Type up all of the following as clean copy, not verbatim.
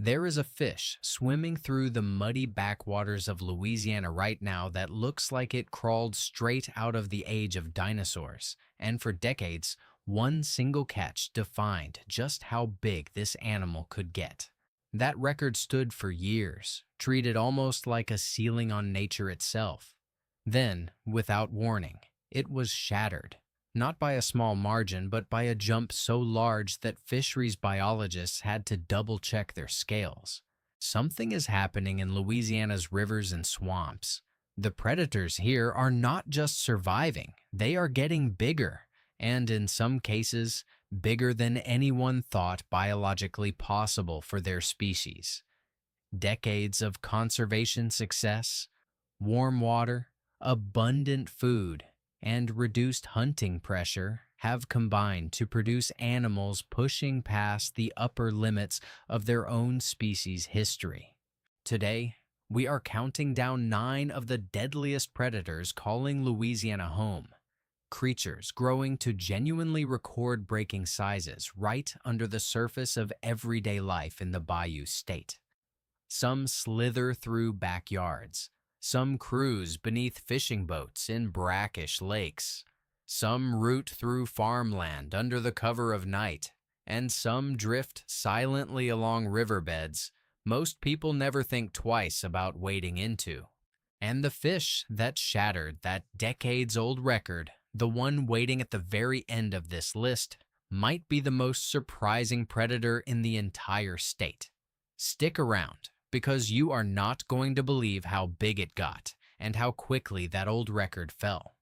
There is a fish swimming through the muddy backwaters of Louisiana right now that looks like it crawled straight out of the age of dinosaurs. And for decades, one single catch defined just how big this animal could get. That record stood for years, treated almost like a ceiling on nature itself. Then, without warning, it was shattered. Not by a small margin, but by a jump so large that fisheries biologists had to double-check their scales. Something is happening in Louisiana's rivers and swamps. The predators here are not just surviving, they are getting bigger, and in some cases, bigger than anyone thought biologically possible for their species. Decades of conservation success, warm water, abundant food, and reduced hunting pressure have combined to produce animals pushing past the upper limits of their own species' history. Today, we are counting down 9 of the deadliest predators calling Louisiana home. Creatures growing to genuinely record-breaking sizes right under the surface of everyday life in the bayou state. Some slither through backyards. Some cruise beneath fishing boats in brackish lakes. Some root through farmland under the cover of night. And some drift silently along riverbeds most people never think twice about wading into. And the fish that shattered that decades-old record, the one waiting at the very end of this list, might be the most surprising predator in the entire state. Stick around, because you are not going to believe how big it got and how quickly that old record fell.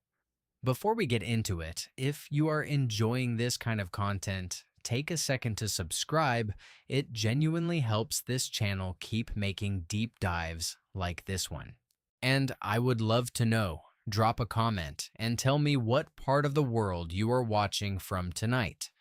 Before we get into it, if you are enjoying this kind of content, take a second to subscribe. It genuinely helps this channel keep making deep dives like this one. And I would love to know. Drop a comment and tell me what part of the world you are watching from tonight.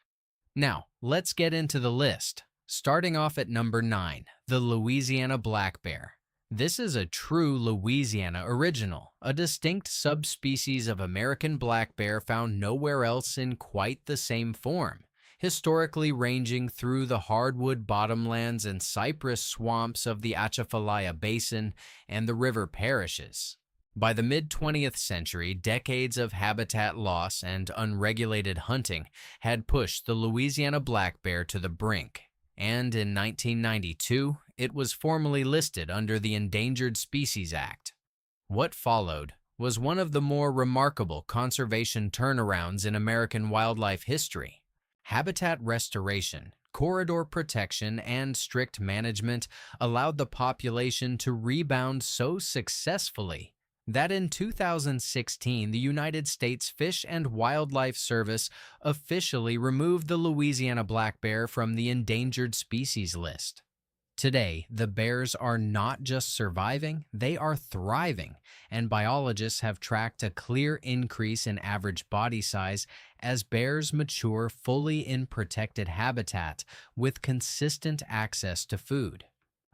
Now, let's get into the list. Starting off at number 9, the Louisiana black bear. This is a true Louisiana original, a distinct subspecies of American black bear found nowhere else in quite the same form, historically ranging through the hardwood bottomlands and cypress swamps of the Atchafalaya Basin and the river parishes. By the mid-20th century, decades of habitat loss and unregulated hunting had pushed the Louisiana black bear to the brink. And in 1992, it was formally listed under the Endangered Species Act. What followed was one of the more remarkable conservation turnarounds in American wildlife history. Habitat restoration, corridor protection, and strict management allowed the population to rebound so successfully that in 2016, the United States Fish and Wildlife Service officially removed the Louisiana black bear from the endangered species list. Today, the bears are not just surviving, they are thriving, and biologists have tracked a clear increase in average body size as bears mature fully in protected habitat with consistent access to food.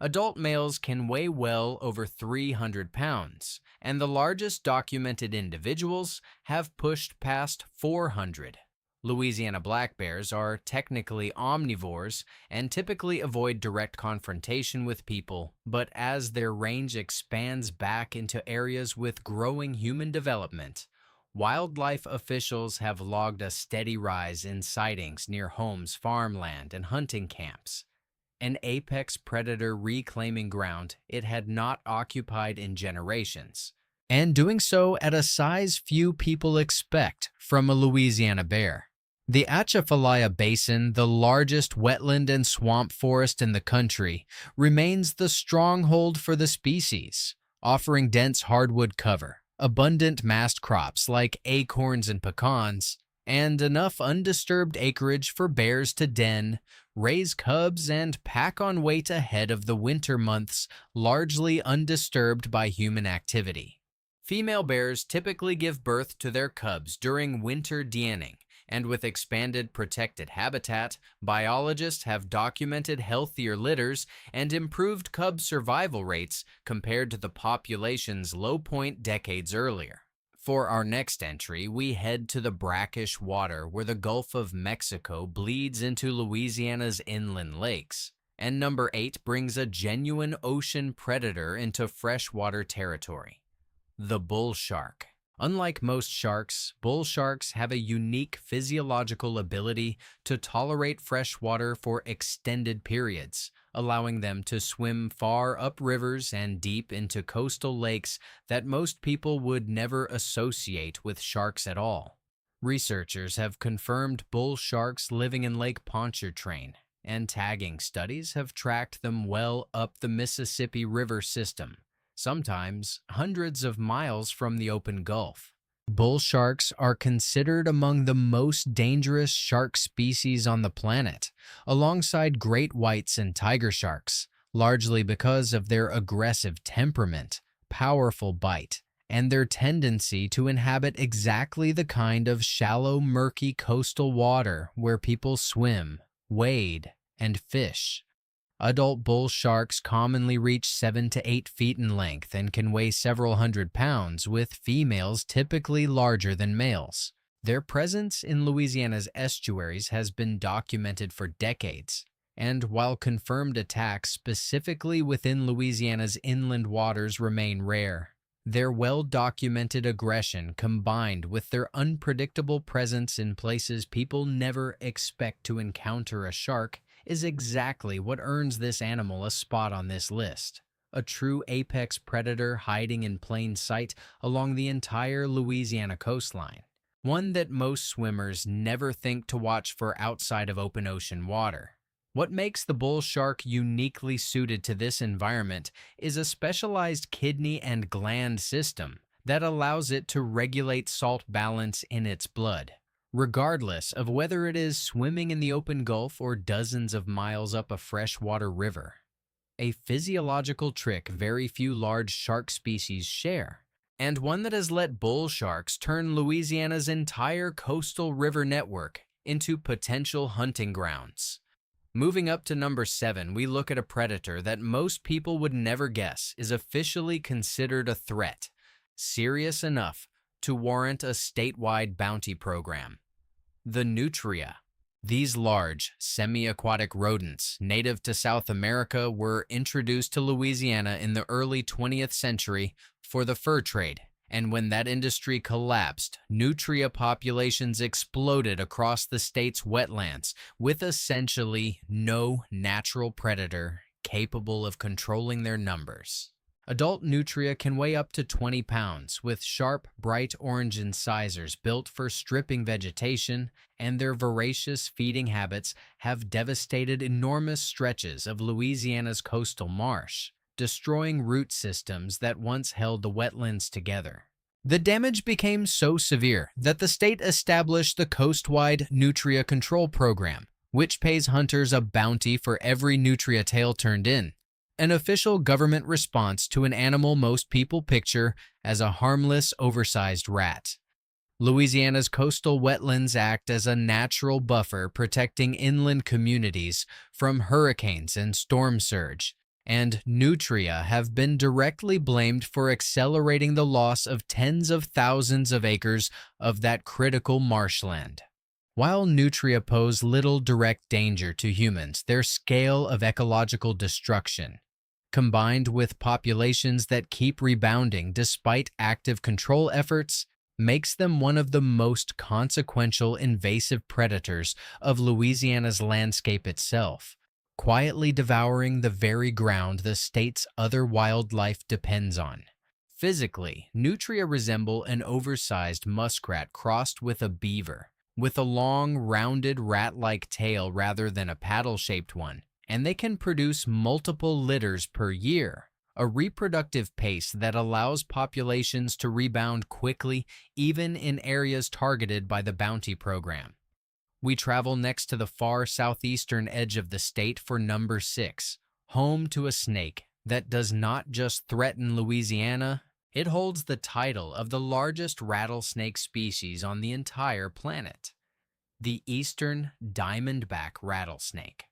Adult males can weigh well over 300 pounds, and the largest documented individuals have pushed past 400. Louisiana black bears are technically omnivores and typically avoid direct confrontation with people, but as their range expands back into areas with growing human development, wildlife officials have logged a steady rise in sightings near homes, farmland, and hunting camps. An apex predator reclaiming ground it had not occupied in generations, and doing so at a size few people expect from a Louisiana bear. The Atchafalaya Basin, the largest wetland and swamp forest in the country, remains the stronghold for the species, offering dense hardwood cover, abundant mast crops like acorns and pecans, and enough undisturbed acreage for bears to den, raise cubs, and pack on weight ahead of the winter months, largely undisturbed by human activity. Female bears typically give birth to their cubs during winter denning, and with expanded protected habitat, biologists have documented healthier litters and improved cub survival rates compared to the population's low point decades earlier. For our next entry, we head to the brackish water where the Gulf of Mexico bleeds into Louisiana's inland lakes. And number 8 brings a genuine ocean predator into freshwater territory, the bull shark. Unlike most sharks, bull sharks have a unique physiological ability to tolerate fresh water for extended periods, allowing them to swim far up rivers and deep into coastal lakes that most people would never associate with sharks at all. Researchers have confirmed bull sharks living in Lake Pontchartrain, and tagging studies have tracked them well up the Mississippi River system, sometimes hundreds of miles from the open Gulf. Bull sharks are considered among the most dangerous shark species on the planet, alongside great whites and tiger sharks, largely because of their aggressive temperament, powerful bite, and their tendency to inhabit exactly the kind of shallow, murky coastal water where people swim, wade, and fish. Adult bull sharks commonly reach 7 to 8 feet in length and can weigh several hundred pounds, with females typically larger than males. Their presence in Louisiana's estuaries has been documented for decades, and while confirmed attacks specifically within Louisiana's inland waters remain rare, their well-documented aggression combined with their unpredictable presence in places people never expect to encounter a shark is exactly what earns this animal a spot on this list. A true apex predator hiding in plain sight along the entire Louisiana coastline. One that most swimmers never think to watch for outside of open ocean water. What makes the bull shark uniquely suited to this environment is a specialized kidney and gland system that allows it to regulate salt balance in its blood, regardless of whether it is swimming in the open Gulf or dozens of miles up a freshwater river. A physiological trick very few large shark species share, and one that has let bull sharks turn Louisiana's entire coastal river network into potential hunting grounds. Moving up to number 7, we look at a predator that most people would never guess is officially considered a threat, serious enough to warrant a statewide bounty program. The Nutria. These large, semi-aquatic rodents, native to South America, were introduced to Louisiana in the early 20th century for the fur trade, and when that industry collapsed, Nutria populations exploded across the state's wetlands, with essentially no natural predator capable of controlling their numbers. Adult Nutria can weigh up to 20 pounds, with sharp, bright orange incisors built for stripping vegetation, and their voracious feeding habits have devastated enormous stretches of Louisiana's coastal marsh, destroying root systems that once held the wetlands together. The damage became so severe that the state established the coast-wide Nutria Control Program, which pays hunters a bounty for every nutria tail turned in, an official government response to an animal most people picture as a harmless, oversized rat. Louisiana's coastal wetlands act as a natural buffer protecting inland communities from hurricanes and storm surge, and Nutria have been directly blamed for accelerating the loss of tens of thousands of acres of that critical marshland. While Nutria pose little direct danger to humans, their scale of ecological destruction, combined with populations that keep rebounding despite active control efforts, makes them one of the most consequential invasive predators of Louisiana's landscape itself, quietly devouring the very ground the state's other wildlife depends on. Physically, Nutria resemble an oversized muskrat crossed with a beaver, with a long, rounded rat-like tail rather than a paddle-shaped one, and they can produce multiple litters per year, a reproductive pace that allows populations to rebound quickly even in areas targeted by the bounty program. We travel next to the far southeastern edge of the state for number 6, home to a snake that does not just threaten Louisiana, it holds the title of the largest rattlesnake species on the entire planet, the eastern diamondback rattlesnake.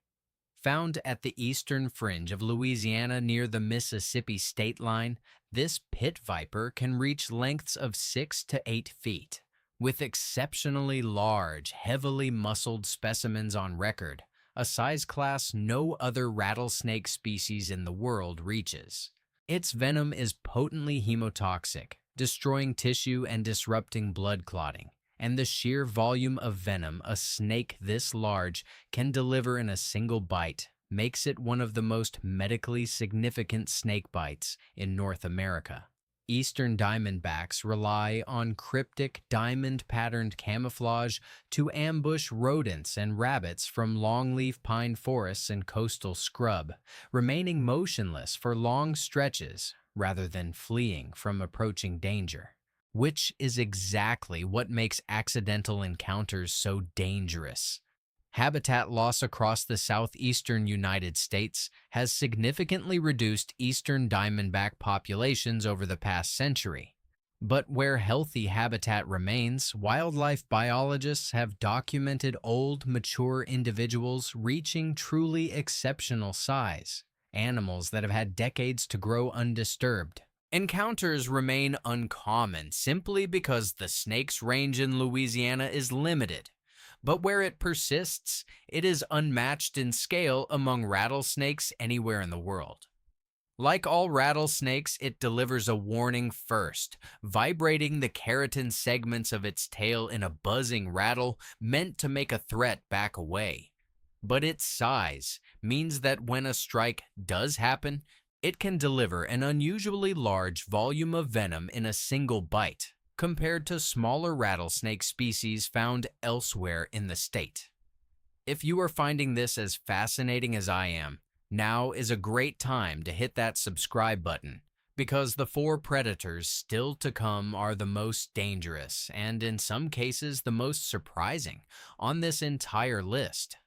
Found at the eastern fringe of Louisiana near the Mississippi state line, this pit viper can reach lengths of 6 to 8 feet. With exceptionally large, heavily muscled specimens on record, a size class no other rattlesnake species in the world reaches. Its venom is potently hemotoxic, destroying tissue and disrupting blood clotting, and the sheer volume of venom a snake this large can deliver in a single bite makes it one of the most medically significant snake bites in North America. Eastern diamondbacks rely on cryptic diamond-patterned camouflage to ambush rodents and rabbits from longleaf pine forests and coastal scrub, remaining motionless for long stretches rather than fleeing from approaching danger. Which is exactly what makes accidental encounters so dangerous. Habitat loss across the southeastern United States has significantly reduced eastern diamondback populations over the past century. But where healthy habitat remains, wildlife biologists have documented old, mature individuals reaching truly exceptional size, animals that have had decades to grow undisturbed. Encounters remain uncommon simply because the snake's range in Louisiana is limited. But where it persists, it is unmatched in scale among rattlesnakes anywhere in the world. Like all rattlesnakes, it delivers a warning first, vibrating the keratin segments of its tail in a buzzing rattle meant to make a threat back away. But its size means that when a strike does happen, it can deliver an unusually large volume of venom in a single bite, compared to smaller rattlesnake species found elsewhere in the state. If you are finding this as fascinating as I am, now is a great time to hit that subscribe button, because the 4 predators still to come are the most dangerous and, in some cases, the most surprising on this entire list.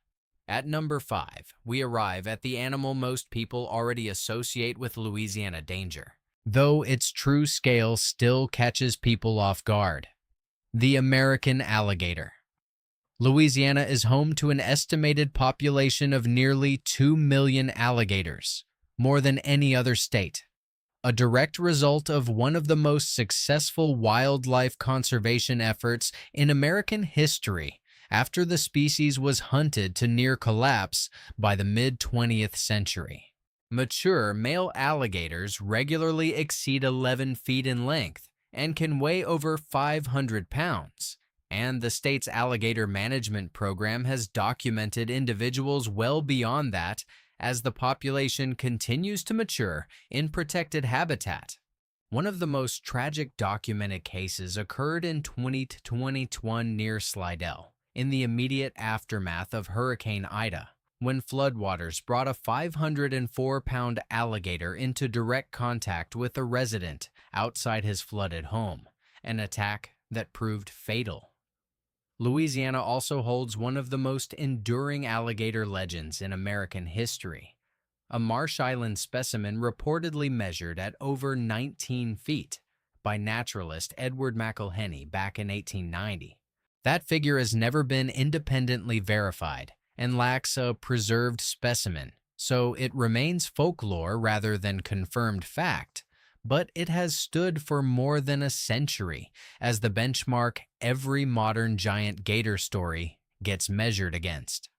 At number 5, we arrive at the animal most people already associate with Louisiana danger, though its true scale still catches people off guard. The American alligator. Louisiana is home to an estimated population of nearly 2 million alligators, more than any other state, a direct result of one of the most successful wildlife conservation efforts in American history after the species was hunted to near collapse by the mid-20th century. Mature male alligators regularly exceed 11 feet in length and can weigh over 500 pounds, and the state's alligator management program has documented individuals well beyond that as the population continues to mature in protected habitat. One of the most tragic documented cases occurred in 2021 near Slidell, in the immediate aftermath of Hurricane Ida, when floodwaters brought a 504-pound alligator into direct contact with a resident outside his flooded home, an attack that proved fatal. Louisiana also holds one of the most enduring alligator legends in American history. A Marsh Island specimen reportedly measured at over 19 feet by naturalist Edward McElhenney back in 1890. That figure has never been independently verified and lacks a preserved specimen, so it remains folklore rather than confirmed fact, but it has stood for more than a century as the benchmark every modern giant gator story gets measured against.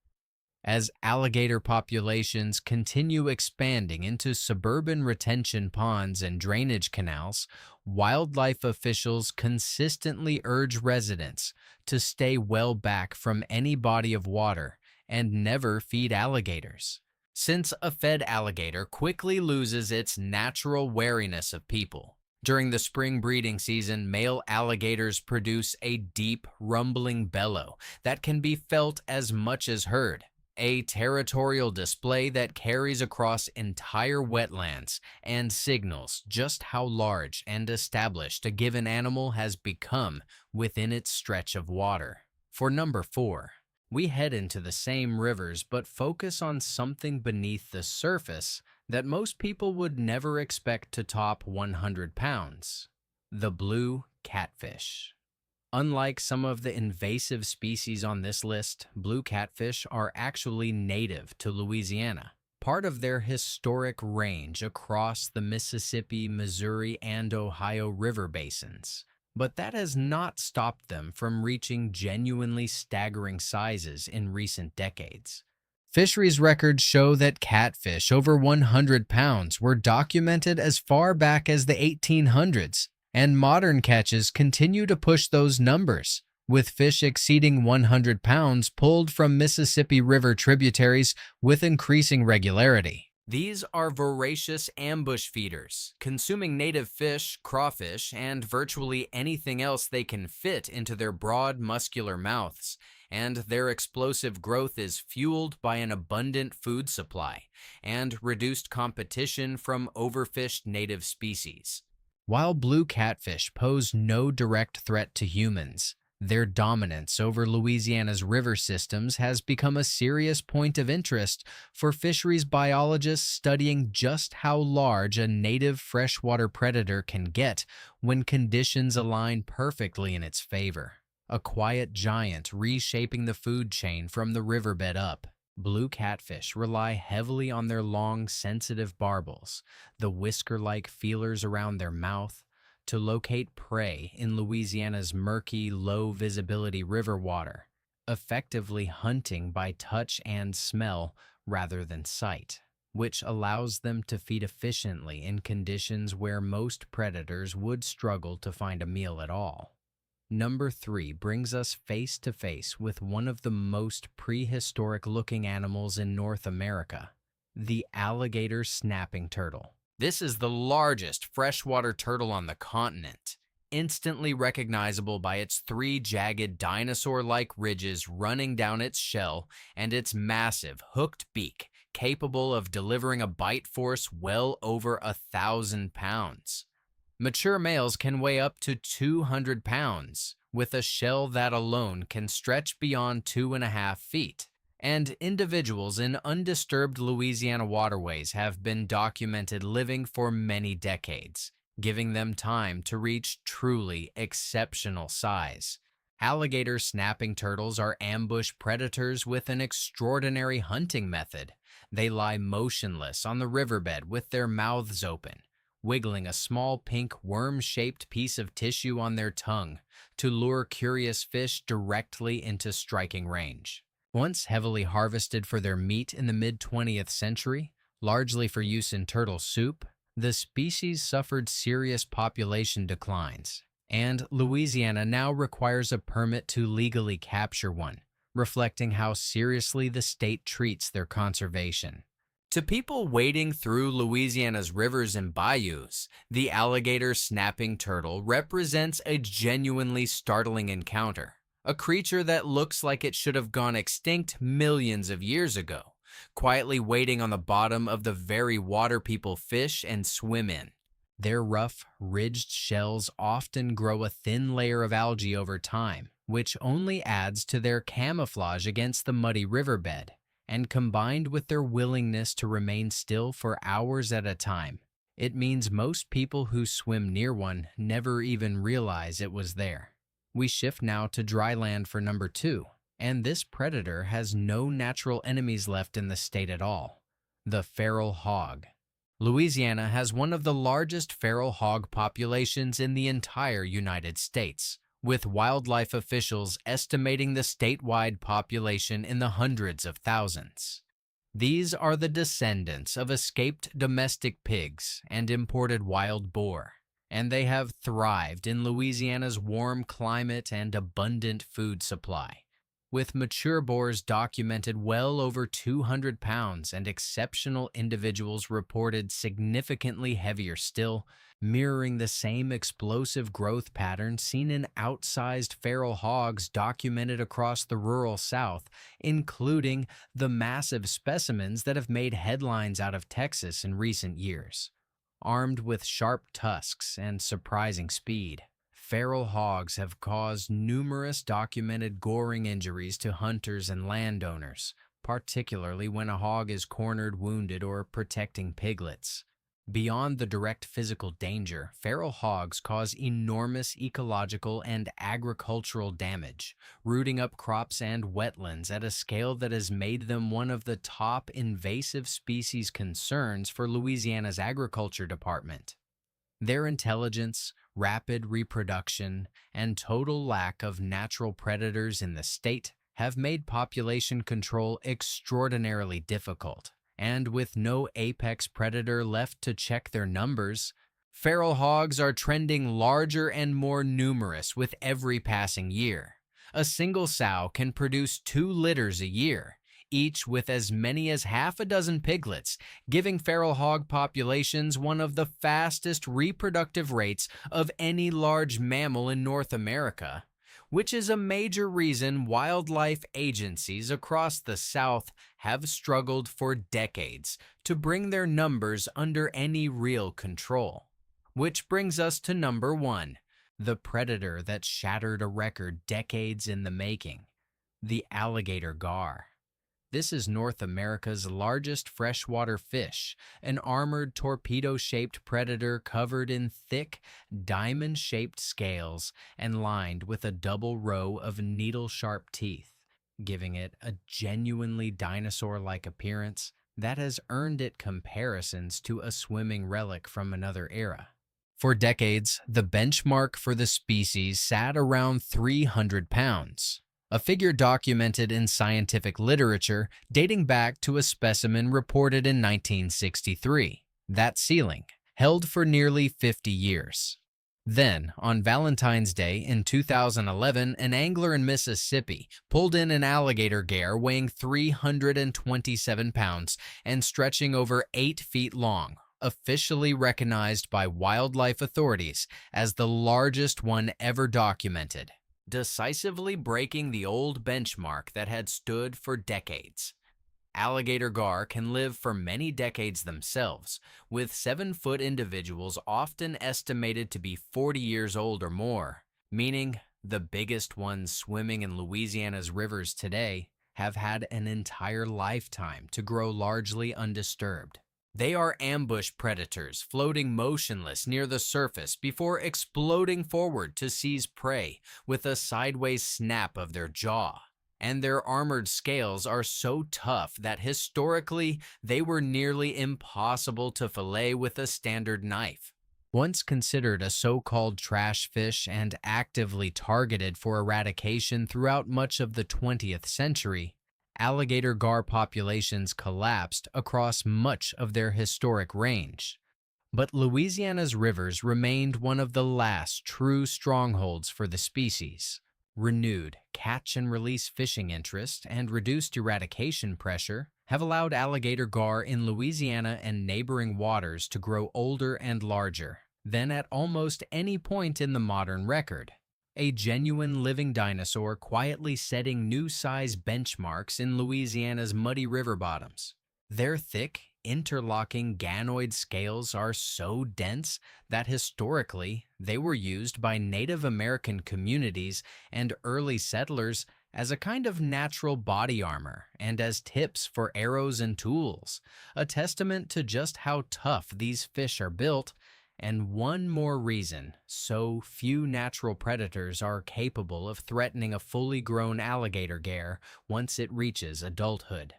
As alligator populations continue expanding into suburban retention ponds and drainage canals, wildlife officials consistently urge residents to stay well back from any body of water and never feed alligators, since a fed alligator quickly loses its natural wariness of people. During the spring breeding season, male alligators produce a deep, rumbling bellow that can be felt as much as heard, a territorial display that carries across entire wetlands and signals just how large and established a given animal has become within its stretch of water. For number 4, we head into the same rivers but focus on something beneath the surface that most people would never expect to top 100 pounds: the blue catfish. Unlike some of the invasive species on this list, blue catfish are actually native to Louisiana, part of their historic range across the Mississippi, Missouri, and Ohio river basins. But that has not stopped them from reaching genuinely staggering sizes in recent decades. Fisheries records show that catfish over 100 pounds were documented as far back as the 1800s, and modern catches continue to push those numbers, with fish exceeding 100 pounds pulled from Mississippi River tributaries with increasing regularity. These are voracious ambush feeders, consuming native fish, crawfish, and virtually anything else they can fit into their broad, muscular mouths, and their explosive growth is fueled by an abundant food supply and reduced competition from overfished native species. While blue catfish pose no direct threat to humans, their dominance over Louisiana's river systems has become a serious point of interest for fisheries biologists studying just how large a native freshwater predator can get when conditions align perfectly in its favor. A quiet giant reshaping the food chain from the riverbed up. Blue catfish rely heavily on their long, sensitive barbels, the whisker-like feelers around their mouth, to locate prey in Louisiana's murky, low-visibility river water, effectively hunting by touch and smell rather than sight, which allows them to feed efficiently in conditions where most predators would struggle to find a meal at all. Number 3 brings us face to face with one of the most prehistoric-looking animals in North America, the alligator snapping turtle. This is the largest freshwater turtle on the continent, instantly recognizable by its 3 jagged dinosaur-like ridges running down its shell and its massive hooked beak, capable of delivering a bite force well over 1,000 pounds. Mature males can weigh up to 200 pounds, with a shell that alone can stretch beyond 2.5 feet. And individuals in undisturbed Louisiana waterways have been documented living for many decades, giving them time to reach truly exceptional size. Alligator snapping turtles are ambush predators with an extraordinary hunting method. They lie motionless on the riverbed with their mouths open, wiggling a small pink worm-shaped piece of tissue on their tongue to lure curious fish directly into striking range. Once heavily harvested for their meat in the mid-20th century, largely for use in turtle soup, the species suffered serious population declines, and Louisiana now requires a permit to legally capture one, reflecting how seriously the state treats their conservation. To people wading through Louisiana's rivers and bayous, the alligator snapping turtle represents a genuinely startling encounter. A creature that looks like it should have gone extinct millions of years ago, quietly waiting on the bottom of the very water people fish and swim in. Their rough, ridged shells often grow a thin layer of algae over time, which only adds to their camouflage against the muddy riverbed, and combined with their willingness to remain still for hours at a time, it means most people who swim near one never even realize it was there. We shift now to dry land for number 2, and this predator has no natural enemies left in the state at all: the feral hog. Louisiana has one of the largest feral hog populations in the entire United States, with wildlife officials estimating the statewide population in the hundreds of thousands. These are the descendants of escaped domestic pigs and imported wild boar, and they have thrived in Louisiana's warm climate and abundant food supply, with mature boars documented well over 200 pounds and exceptional individuals reported significantly heavier still, mirroring the same explosive growth pattern seen in outsized feral hogs documented across the rural South, including the massive specimens that have made headlines out of Texas in recent years. Armed with sharp tusks and surprising speed, feral hogs have caused numerous documented goring injuries to hunters and landowners, particularly when a hog is cornered, wounded, or protecting piglets. Beyond the direct physical danger, feral hogs cause enormous ecological and agricultural damage, rooting up crops and wetlands at a scale that has made them one of the top invasive species concerns for Louisiana's Agriculture Department. Their intelligence, rapid reproduction, and total lack of natural predators in the state have made population control extraordinarily difficult. And with no apex predator left to check their numbers, feral hogs are trending larger and more numerous with every passing year. A single sow can produce 2 litters a year, each with as many as half a dozen piglets, giving feral hog populations one of the fastest reproductive rates of any large mammal in North America, which is a major reason wildlife agencies across the South have struggled for decades to bring their numbers under any real control. Which brings us to number 1, the predator that shattered a record decades in the making, the alligator gar. This is North America's largest freshwater fish, an armored torpedo-shaped predator covered in thick, diamond-shaped scales and lined with a double row of needle-sharp teeth, giving it a genuinely dinosaur-like appearance that has earned it comparisons to a swimming relic from another era. For decades, the benchmark for the species sat around 300 pounds. A figure documented in scientific literature dating back to a specimen reported in 1963. That ceiling held for nearly 50 years. Then, on Valentine's Day in 2011, an angler in Mississippi pulled in an alligator gar weighing 327 pounds and stretching over 8 feet long, officially recognized by wildlife authorities as the largest one ever documented, decisively breaking the old benchmark that had stood for decades. Alligator gar can live for many decades themselves, with 7-foot individuals often estimated to be 40 years old or more, meaning the biggest ones swimming in Louisiana's rivers today have had an entire lifetime to grow largely undisturbed. They are ambush predators floating motionless near the surface before exploding forward to seize prey with a sideways snap of their jaw. And their armored scales are so tough that historically they were nearly impossible to fillet with a standard knife. Once considered a so-called trash fish and actively targeted for eradication throughout much of the 20th century, alligator gar populations collapsed across much of their historic range. But Louisiana's rivers remained one of the last true strongholds for the species. Renewed catch-and-release fishing interest and reduced eradication pressure have allowed alligator gar in Louisiana and neighboring waters to grow older and larger than at almost any point in the modern record. A genuine living dinosaur quietly setting new size benchmarks in Louisiana's muddy river bottoms. Their thick, interlocking ganoid scales are so dense that historically they were used by Native American communities and early settlers as a kind of natural body armor and as tips for arrows and tools, a testament to just how tough these fish are built, and one more reason so few natural predators are capable of threatening a fully grown alligator gar once it reaches adulthood.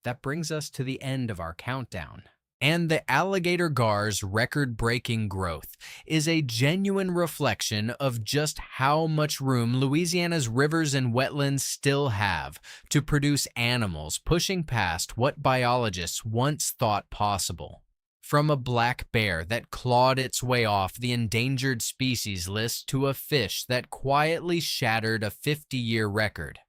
That brings us to the end of our countdown. And the alligator gar's record-breaking growth is a genuine reflection of just how much room Louisiana's rivers and wetlands still have to produce animals pushing past what biologists once thought possible. From a black bear that clawed its way off the endangered species list to a fish that quietly shattered a 50-year record,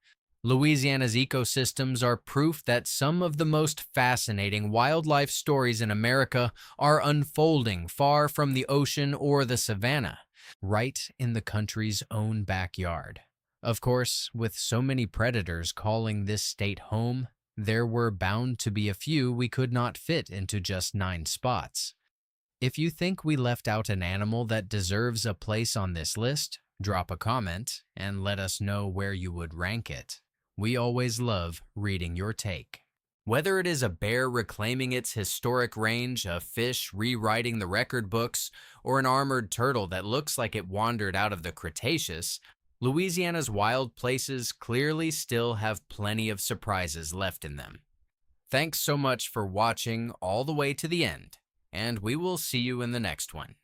Louisiana's ecosystems are proof that some of the most fascinating wildlife stories in America are unfolding far from the ocean or the savanna, right in the country's own backyard. Of course, with so many predators calling this state home, there were bound to be a few we could not fit into just 9 spots. If you think we left out an animal that deserves a place on this list, drop a comment and let us know where you would rank it. We always love reading your take. Whether it is a bear reclaiming its historic range, a fish rewriting the record books, or an armored turtle that looks like it wandered out of the Cretaceous, Louisiana's wild places clearly still have plenty of surprises left in them. Thanks so much for watching all the way to the end, and we will see you in the next one.